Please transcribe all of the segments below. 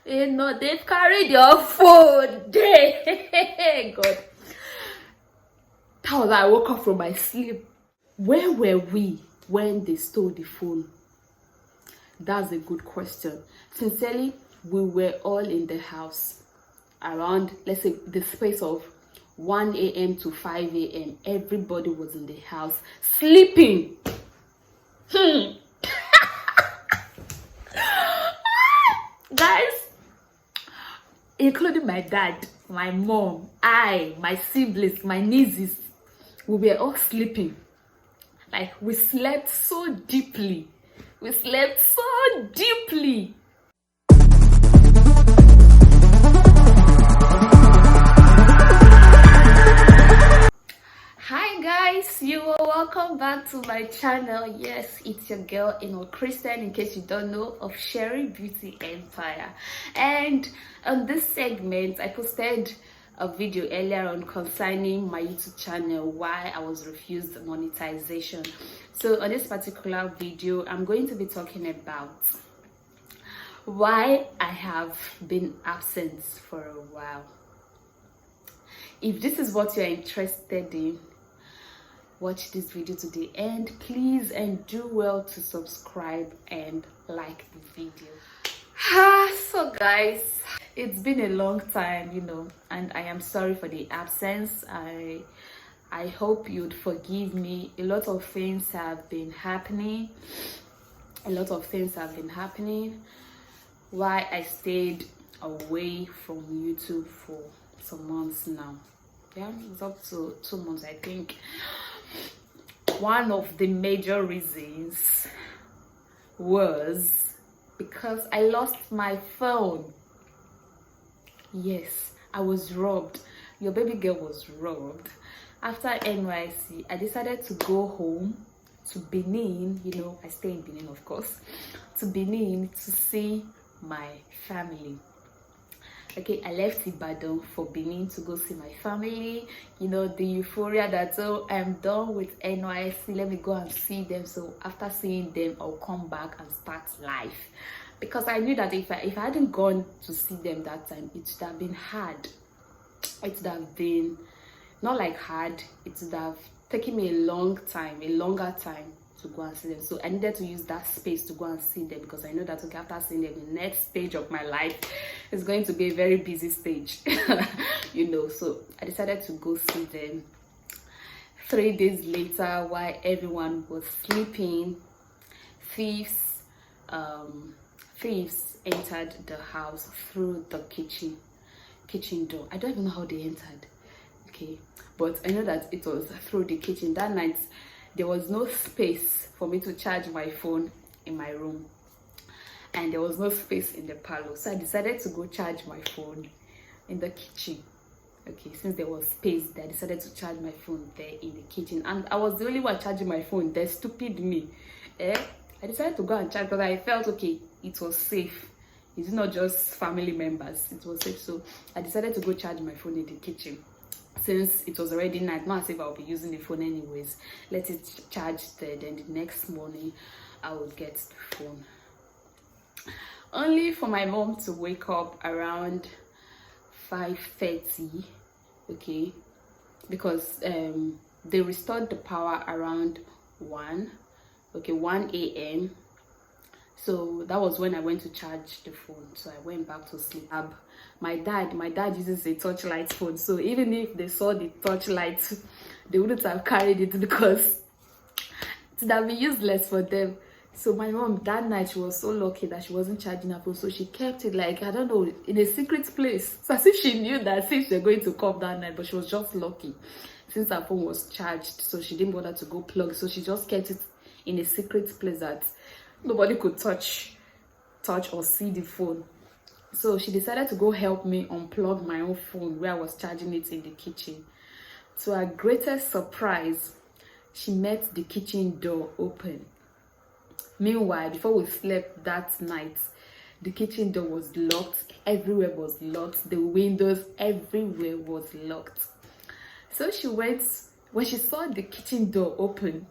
They've carried your phone. God. That was I woke up from my sleep. Where were we when they stole the phone? That's a good question. Sincerely, we were all in the house around, let's say, the space of 1 a.m. to 5 a.m. Everybody was in the house sleeping. Guys, including my dad, my mom, my siblings, my nieces, we were all sleeping. Like, we slept so deeply. We slept so deeply. Hi guys, you are welcome back to my channel. Yes, it's your girl Christian, in case you don't know, of Sherry Beauty Empire. And on this segment, I posted a video earlier on concerning my YouTube channel, why I was refused monetization. So on this particular video, I'm going to be talking about why I have been absent for a while. If this is what you're interested in, watch this video to the end, please, and do well to subscribe and like the video. So guys, it's been a long time, and I am sorry for the absence. I hope you'd forgive me. A lot of things have been happening. Why I stayed away from YouTube for some months now. Yeah, it's up to 2 months, I think. One of the major reasons was because I lost my phone. Yes, I was robbed. Your baby girl was robbed. After NYC, I decided to go home to Benin. I stay in Benin, of course. To Benin to see my family. Okay, I left Ibadan for Benin to go see my family. The euphoria that, I'm done with NYC, let me go and see them. So after seeing them, I'll come back and start life. Because I knew that if I hadn't gone to see them that time, it would have been hard. It would have been, not like hard, it would have taken me a longer time to go and see them. So I needed to use that space to go and see them, because I know that after seeing them, the next stage of my life is going to be a very busy stage. So I decided to go see them. 3 days later, while everyone was sleeping, thieves entered the house through the kitchen door. I don't even know how they entered, okay, but I know that it was through the kitchen. That night there was no space for me to charge my phone in my room, and there was no space in the parlor, so I decided to go charge my phone in the kitchen. Okay, since there was space there, I decided to charge my phone there in the kitchen, and I was the only one charging my phone there. Stupid me. I decided to go and charge because I felt okay, it was safe. It's not just family members, it was safe. So I decided to go charge my phone in the kitchen. Since it was already night, not as if I'll be using the phone anyways, let it charge there, then the next morning I would get the phone. Only for my mom to wake up around 5:30, okay, because they restored the power around 1 a.m. So that was when I went to charge the phone. So I went back to sleep. My dad uses a torchlight phone, so even if they saw the torchlight, they wouldn't have carried it because it would have been useless for them. So my mom, that night, she was so lucky that she wasn't charging her phone, so she kept it, like, I don't know, in a secret place. It's as if she knew that thieves were going to come that night, but she was just lucky since her phone was charged, so she didn't bother to go plug. So she just kept it in a secret place that nobody could touch or see the phone. So she decided to go help me unplug my own phone where I was charging it in the kitchen. To her greatest surprise, she met the kitchen door open. Meanwhile, before we slept that night, the kitchen door was locked. Everywhere was locked. The windows everywhere was locked. So she went, when she saw the kitchen door open,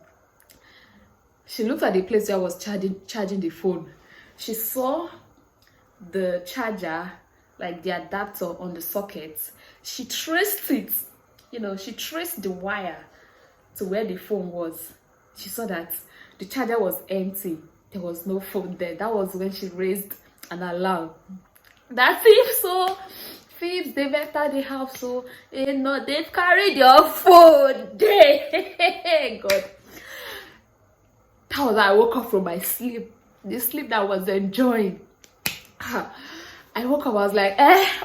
she looked at the place where I was charging the phone. She saw the charger, like the adapter on the socket. She traced it, she traced the wire to where the phone was. She saw that the charger was empty. There was no phone there. That was when she raised an alarm. That thieves, they've entered the house, so they've carried your phone there. God. That was how I woke up from my sleep. The sleep that I was enjoying. I woke up, I was like,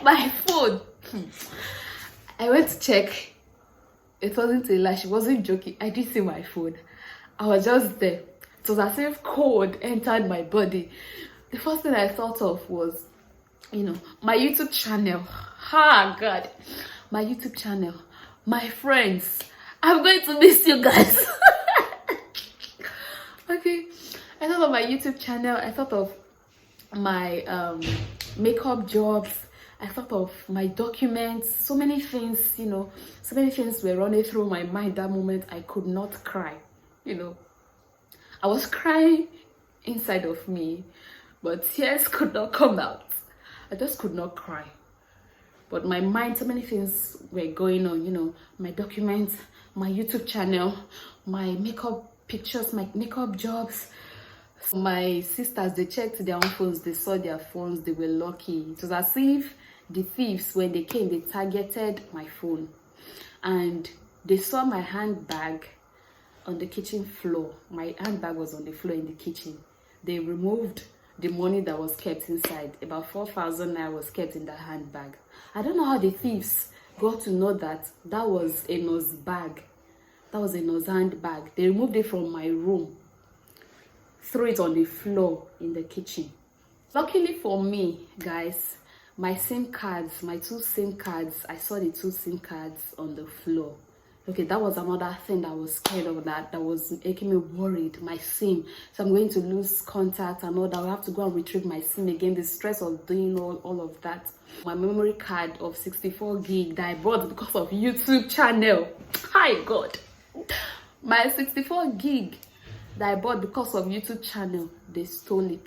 my phone. I went to check. It wasn't a lie, she wasn't joking. I did see my phone. I was just there. It was as if cold entered my body. The first thing I thought of was, my YouTube channel. God. My YouTube channel. My friends. I'm going to miss you guys. Okay. I thought of my YouTube channel. I thought of my makeup jobs. I thought of my documents. So many things, so many things were running through my mind that moment. I could not cry. I was crying inside of me, but tears could not come out. I just could not cry. But my mind, so many things were going on, my documents, my YouTube channel, my makeup pictures, my makeup jobs. My sisters, they checked their own phones, they saw their phones, they were lucky. It was as if the thieves, when they came, they targeted my phone. And they saw my handbag on the kitchen floor. My handbag was on the floor in the kitchen. They removed the money that was kept inside. About 4,000 naira was kept in the handbag. I don't know how the thieves got to know that that was a nose bag. That was a nose handbag. They removed it from my room, threw it on the floor in the kitchen. Luckily for me, guys, my SIM cards, my 2 SIM cards, I saw the 2 SIM cards on the floor. Okay, that was another thing that I was scared of, that was making me worried. My SIM, so I'm going to lose contact and all that. I have to go and retrieve my SIM again. The stress of doing all of that. My memory card of 64 gig that I bought because of YouTube channel. Hi God. My 64 gig that I bought because of YouTube channel, they stole it.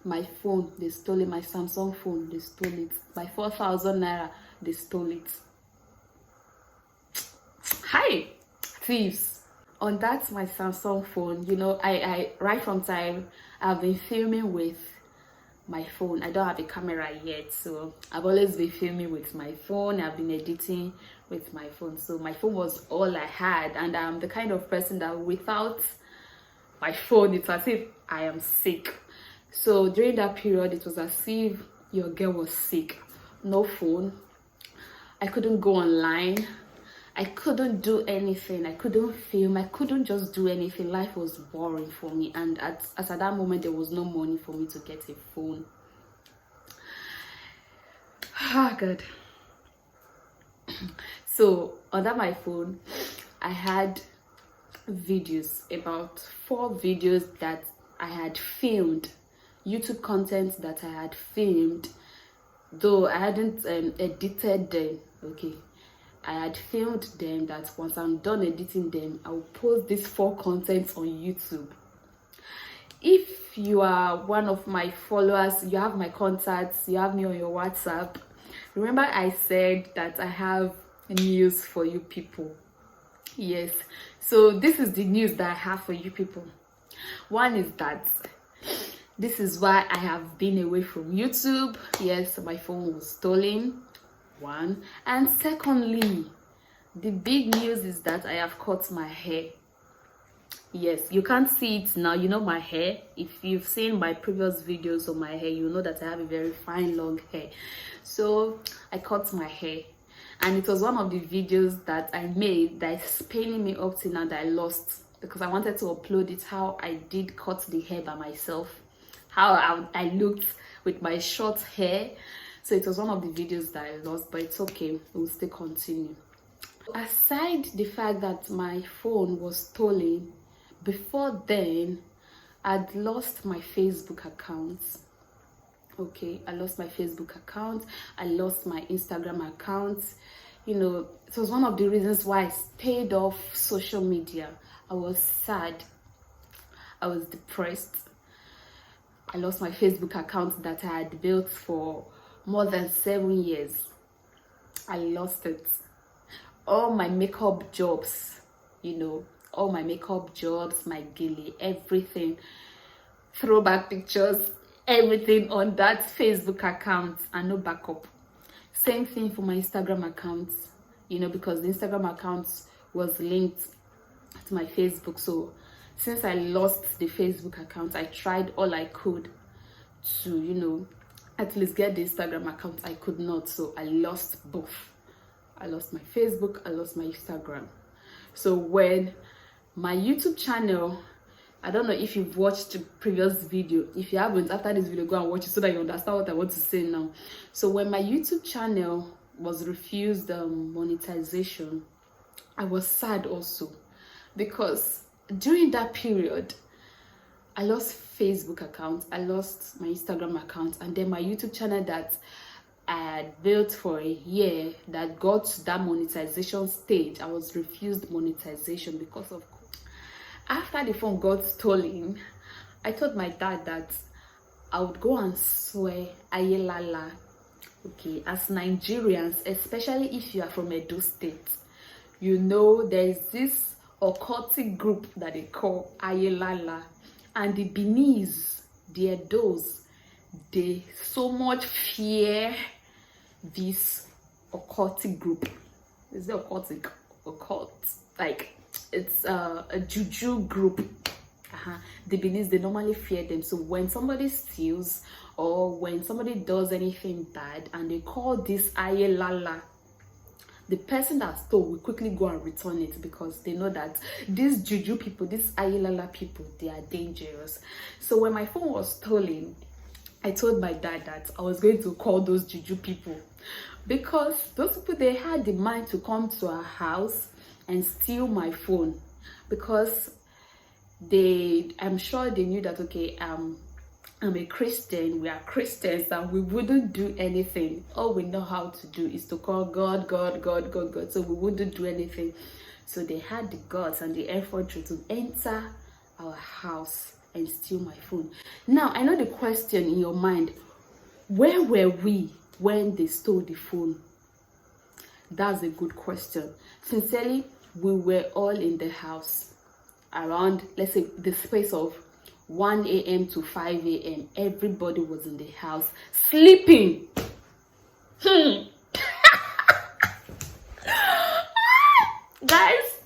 My phone, they stole it. My Samsung phone, they stole it. My 4,000 naira, they stole it. Hi, thieves. On that, my Samsung phone, I right from time, I've been filming with my phone. I don't have a camera yet, so I've always been filming with my phone. I've been editing with my phone. So my phone was all I had, and I'm the kind of person that without my phone, it's as if I am sick. So during that period, it was as if your girl was sick. No phone. I couldn't go online. I couldn't do anything. I couldn't film. I couldn't just do anything. Life was boring for me. And at that moment, there was no money for me to get a phone. God. So under my phone, I had videos, about 4 videos that I had filmed, YouTube content that I had filmed, though I hadn't edited them. Okay, I had filmed them, that once I'm done editing them, I will post these 4 contents on YouTube. If you are one of my followers, you have my contacts, you have me on your WhatsApp, remember I said that I have news for you people. Yes, so this is the news that I have for you people. One is that this is why I have been away from YouTube. Yes, my phone was stolen. One. And secondly, the big news is that I have cut my hair. Yes, you can't see it now. My hair. If you've seen my previous videos of my hair, you know that I have a very fine long hair. So I cut my hair. And it was one of the videos that I made that is paining me up till now, that I lost, because I wanted to upload it, how I did cut the hair by myself, how I looked with my short hair. So it was one of the videos that I lost, but it's okay, we'll still continue. Aside the fact that my phone was stolen, before then I'd lost my Facebook account. Okay, I lost my Facebook account, I lost my Instagram account. It was one of the reasons why I stayed off social media. I was sad, I was depressed. I lost my Facebook account that I had built for more than 7 years. I lost it. All my makeup jobs, you know, all my makeup jobs, my gilly, everything, throwback pictures, everything on that Facebook account, and no backup. Same thing for my Instagram account, you know, because the Instagram account was linked to my Facebook. So since I lost the Facebook account, I tried all I could to, you know, at least get the Instagram account. I could not, so I lost both. I lost my Facebook, I lost my Instagram. So when my YouTube channel, I don't know if you've watched the previous video. If you haven't, after this video, go and watch it so that you understand what I want to say now. So when my YouTube channel was refused monetization, I was sad also, because during that period, I lost Facebook account, I lost my Instagram account, and then my YouTube channel that I had built for a year, that got to that monetization stage, I was refused monetization because of. After the phone got stolen, I told my dad that I would go and swear ayelala. Okay, as Nigerians, especially if you are from Edo State, you know there's this occultic group that they call ayelala, and the Beninese, the Edos, they so much fear this occultic group. Is it occultic? Occult, like it's a Juju group. The Beninese, they normally fear them. So when somebody steals or when somebody does anything bad and they call this ayelala, the person that stole will quickly go and return it, because they know that these Juju people, these ayelala people, they are dangerous. So when my phone was stolen, I told my dad that I was going to call those Juju people, because those people, they had the mind to come to our house and steal my phone, because I'm sure they knew that, okay, I'm a Christian, we are Christians, and we wouldn't do anything. All we know how to do is to call God, God, God, God, God. So we wouldn't do anything. So they had the guts and the effort to enter our house and steal my phone. Now, I know the question in your mind, where were we when they stole the phone? That's a good question. Sincerely, we were all in the house around, let's say, the space of 1 a.m. to 5 a.m. Everybody was in the house sleeping. Guys,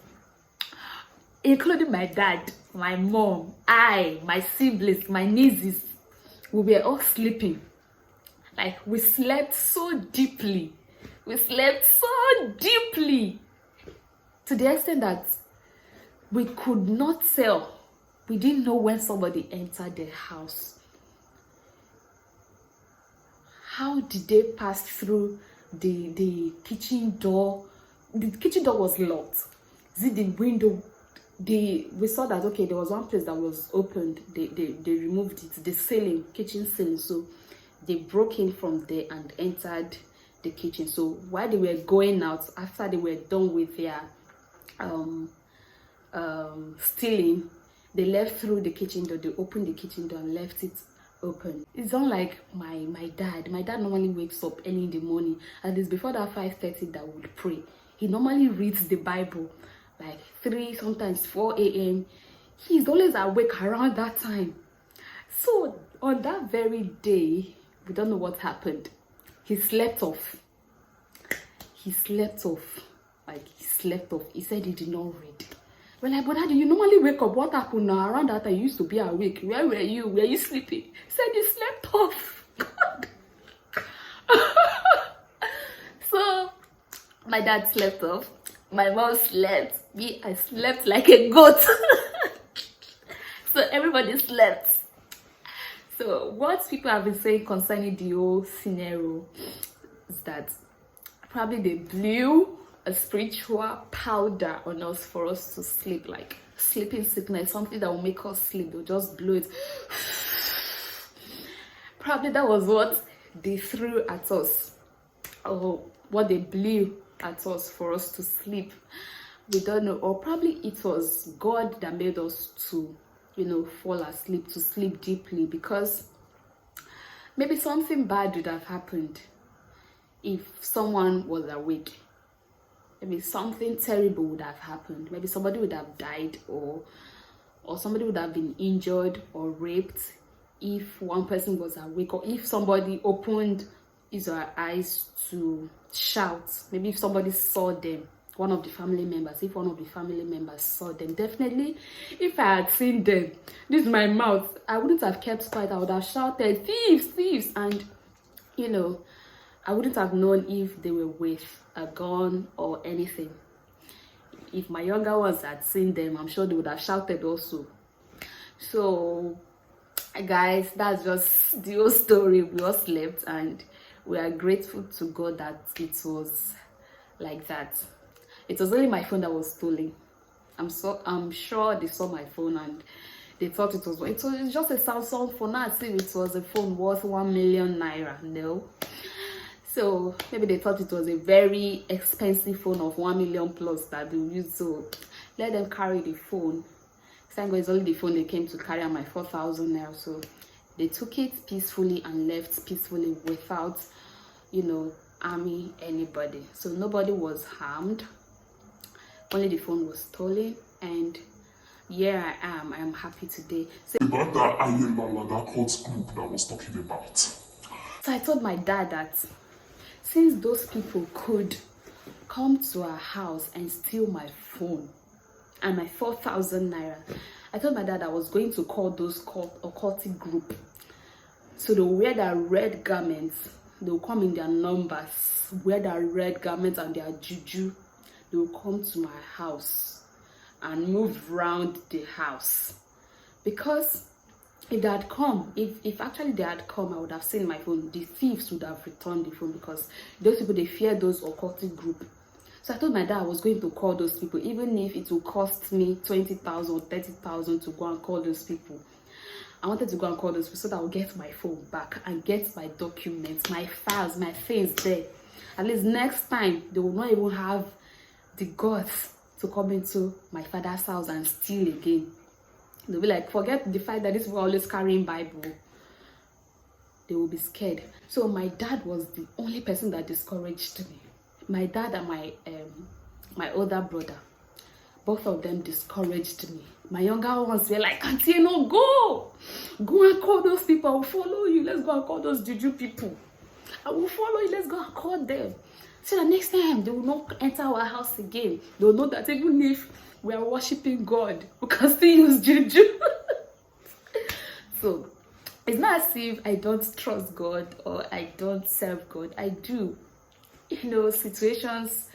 including my dad, my mom, my siblings, my nieces, we were all sleeping. Like, we slept so deeply. We slept so deeply to the extent that we could not tell. We didn't know when somebody entered the house. How did they pass through the kitchen door? The kitchen door was locked. Is it the window? We saw that, okay, there was one place that was opened. They removed it, the ceiling, kitchen ceiling. So they broke in from there and entered the kitchen. So while they were going out, after they were done with their stealing, they left through the kitchen door. They opened the kitchen door and left it open. It's not like my dad. My dad normally wakes up early in the morning, and it's before that 5:30 that would pray. He normally reads the Bible like 3, sometimes 4 a.m. He's always awake around that time. So on that very day, we don't know what happened. He slept off. He slept off. Like, he slept off. He said he did not read. We're like, but Daddy, you normally wake up. What happened now? Around that time, you used to be awake. Where were you? Were you sleeping? He said he slept off. God. So, my dad slept off. My mom slept. Me, I slept like a goat. So, everybody slept. So, what people have been saying concerning the whole scenario is that probably they blew a spiritual powder on us for us to sleep, like sleeping sickness, something that will make us sleep. They'll just blow it. Probably that was what they threw at us, or what they blew at us for us to sleep. We don't know. Or probably it was God that made us to, fall asleep, to sleep deeply, because maybe something bad would have happened if someone was awake. Maybe something terrible would have happened. Maybe somebody would have died, or somebody would have been injured or raped if one person was awake, or if somebody opened his or her eyes to shout. Maybe if somebody saw them, one of the family members, if one of the family members saw them. Definitely, if I had seen them, this is my mouth, I wouldn't have kept quiet. I would have shouted, thieves, thieves. And you know, I wouldn't have known if they were with a gun or anything. If my younger ones had seen them, I'm sure they would have shouted also. So guys, that's just the whole story. We all slept, and we are grateful to God that it was like that. It was only my phone that was stolen. I'm sure they saw my phone and they thought it was just a Samsung phone. Now see, it was a phone worth 1 million naira. No. So maybe they thought it was a very expensive phone of 1 million plus that they would use. So let them carry the phone. Thank God it's only the phone they came to carry, on my 4,000 naira. So they took it peacefully and left peacefully without, you know, harming anybody. So nobody was harmed. Only the phone was stolen, and here I am happy today. So about that Ayelala, that cult group that was talking about. So I told my dad that since those people could come to our house and steal my phone and my 4,000 naira, I told my dad I was going to call those occultic group. So they'll wear their red garments, they'll come in their numbers, wear their red garments and their juju. They will come to my house and move around the house. Because if they had come, if actually they had come, I would have seen my phone. The thieves would have returned the phone, because those people, they fear those occultic group. So I told my dad I was going to call those people, even if it will cost me 20,000 or 30,000 to go and call those people. I wanted to go and call those people so that I'll get my phone back and get my documents, my files, my things there. At least next time, they will not even have the guts to come into my father's house and steal again. They'll be like, forget the fact that these people are always carrying Bible. They will be scared. So my dad was the only person that discouraged me. My dad and my older brother, both of them discouraged me. My younger ones were like, Auntie, no, go and call those people. I will follow you. Let's go and call those Juju people. I will follow you. Let's go and call them. So the next time, they will not enter our house again. They will know that even if we are worshiping God, we can still use Juju. So it's not as if I don't trust God or I don't serve God. I do. You know, situations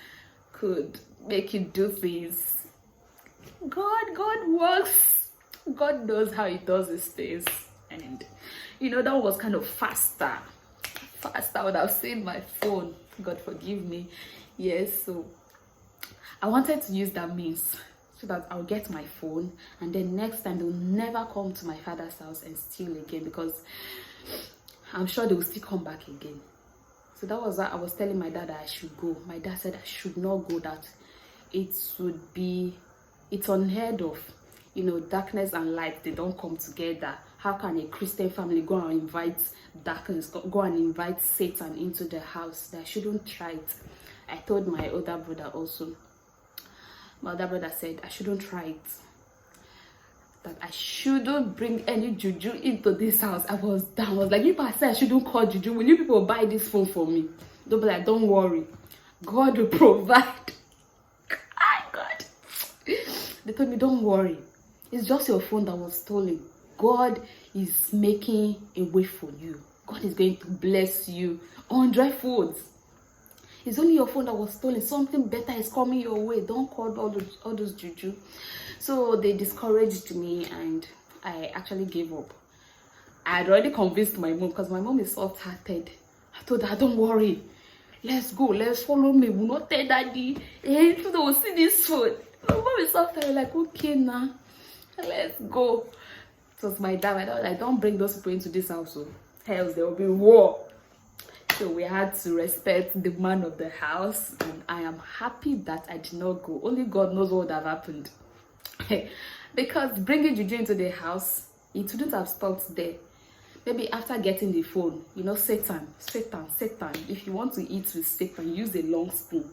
could make you do things. God works. God knows how he does his things. And, you know, that was kind of faster. I would have seen my phone. God forgive me. Yes, so I wanted to use that means so that I'll get my phone, and then next time they'll never come to my father's house and steal again, because I'm sure they will still come back again. So that was why I was telling my dad that I should go. My dad said I should not go, that it's unheard of. You know, darkness and light, they don't come together. How can a Christian family go and invite darkness, go and invite Satan into the house? That I shouldn't try it. I told my older brother also. My older brother said I shouldn't try it. That I shouldn't bring any Juju into this house. I was down. I was like, if I say I shouldn't call Juju, will you people buy this phone for me? They'll be like, don't worry. God will provide. God. They told me, don't worry. It's just your phone that was stolen. God is making a way for you. God is going to bless you 100-fold. It's only your phone that was stolen. Something better is coming your way. Don't call all those Juju. So they discouraged me, and I actually gave up. I had already convinced my mom, because my mom is soft-hearted. I told her, don't worry. Let's go. Let's follow me. We'll not tell daddy. Hey, so they will see this phone. My mom is soft-hearted. Like, okay, now. Let's go. It was my dad. My dad was like, don't bring those people into this house. So else there will be war. So we had to respect the man of the house, and I am happy that I did not go. Only God knows what would have happened. Because bringing Juju into the house, it wouldn't have stopped there. maybe after getting the phone, you know, Satan, if you want to eat with Satan, use a long spoon.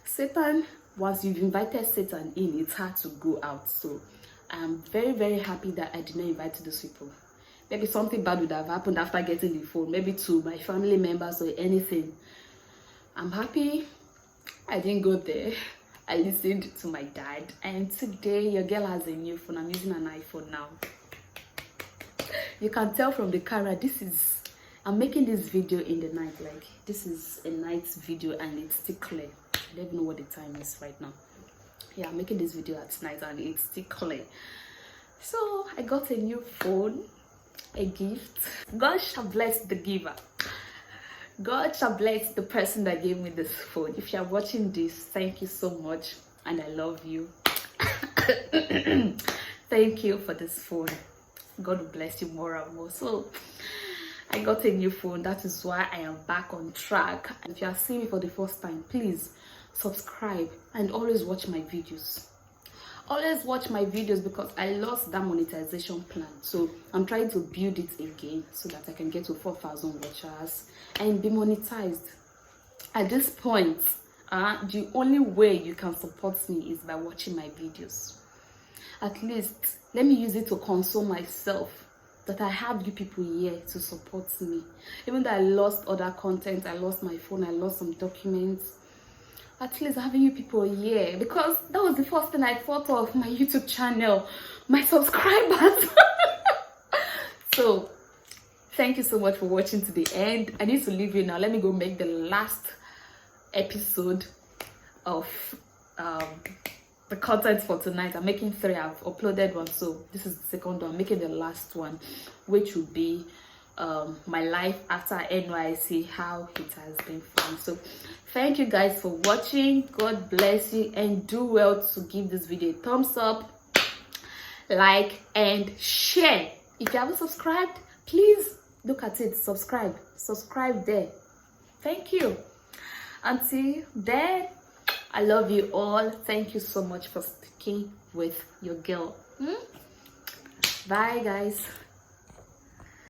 Satan, once you've invited Satan in, it's hard to go out. So I'm very, very happy that I did not invite those people. Maybe something bad would have happened after getting the phone, maybe to my family members or anything. I'm happy I didn't go there. I listened to my dad, and today your girl has a new phone. I'm using an iPhone now. You can tell from the camera, I'm making this video in the night. Like, this is a night video and it's still clear. I don't even know what the time is right now. Yeah, I'm making this video at night and it's still clear. So I got a new phone, a gift. God shall bless the giver. God shall bless the person that gave me this phone. If you're watching this, thank you so much and I love you. Thank you for this phone. God will bless you more and more. So I got a new phone. That is why I am back on track. And if you are seeing me for the first time, please subscribe and always watch my videos. Always watch my videos because I lost that monetization plan. So I'm trying to build it again so that I can get to 4,000 watchers and be monetized. At this point, the only way you can support me is by watching my videos. At least let me use it to console myself that I have you people here to support me. Even though I lost other content, I lost my phone, I lost some documents, at least having you people here, because that was the first thing I thought of, my YouTube channel, my subscribers. So thank you so much for watching to the end. I need to leave you now. Let me go make the last episode of the content for tonight. I'm making 3. I've uploaded 1, so this is the second one. I'm making the last one, which will be my life after NYC, how it has been fun. So thank you guys for watching. God bless you, and do well to give this video a thumbs up, like and share. If you haven't subscribed, please look at it, subscribe there. Thank you. Until then, I love you all. Thank you so much for sticking with your girl. Bye guys.